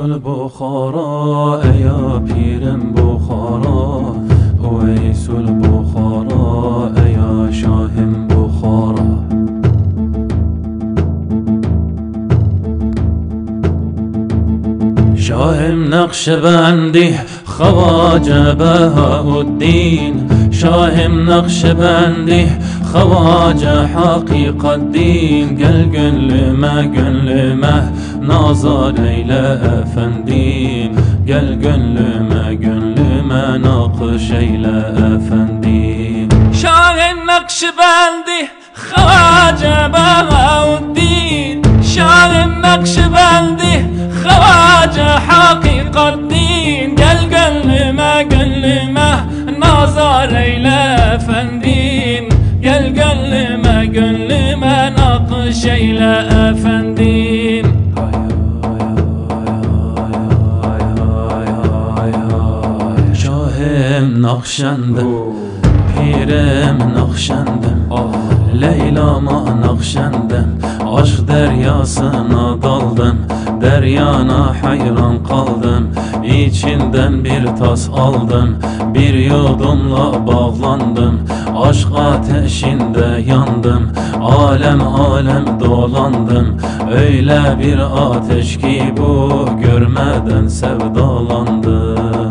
البخارا يا پیرم بخارا، اویس البخارا یا شاهم بخارا. شاهم نقشبندی خواجه بهاءالدین، شاهم نقشبندی خواجه حقیق الدین. gönlüme nazar eyle efendim، gönlüme nakış eyle efendim. شاهم نقشبندی خواجه بهاءالدین، شاهم نقشبندی خواجه حقیق الدین. gönlüme nazar eyle efendim، gönlüme nakış eyle efendim. Şahım Nakşendim, pirim Nakşendim, Leyla'ma Nakşendim. Aşk deryasına daldım, deryana hayran kaldım. İçinden bir tas aldım, bir yudumla bağlandım. Aşk ateşinde yandım, alem dolandım. Öyle bir ateş ki bu görmeden sevdalandım.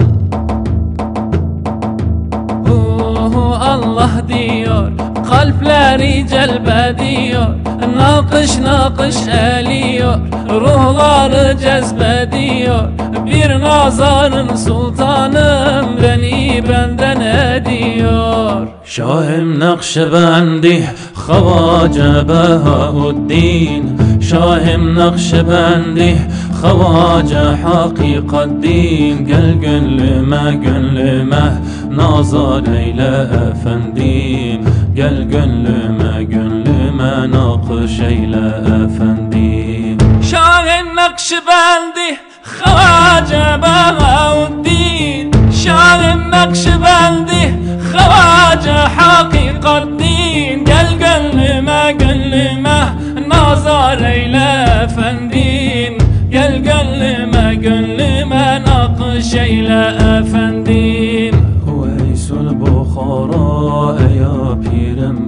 Allah diyor, kalpleri celbediyor, nakış eliyor, ruhları cezbediyor. Bir nazarın sultanım beni benden ediyor. Şahım Nakşibendi Havace Behaüddin, Şahım Nakşibendi Havace Hakikaddin. Gönlüme nazar eyle efendim, gönlüme nakış eyle efendim. Şahım Nakşibendi Havace Behaüddin, Şahım Nakşibendi Havace Hakikaddin. Gönlüme nazar eyle efendim, gönlüme nakış eyle efendim. Uveysul Bukhara ya pirim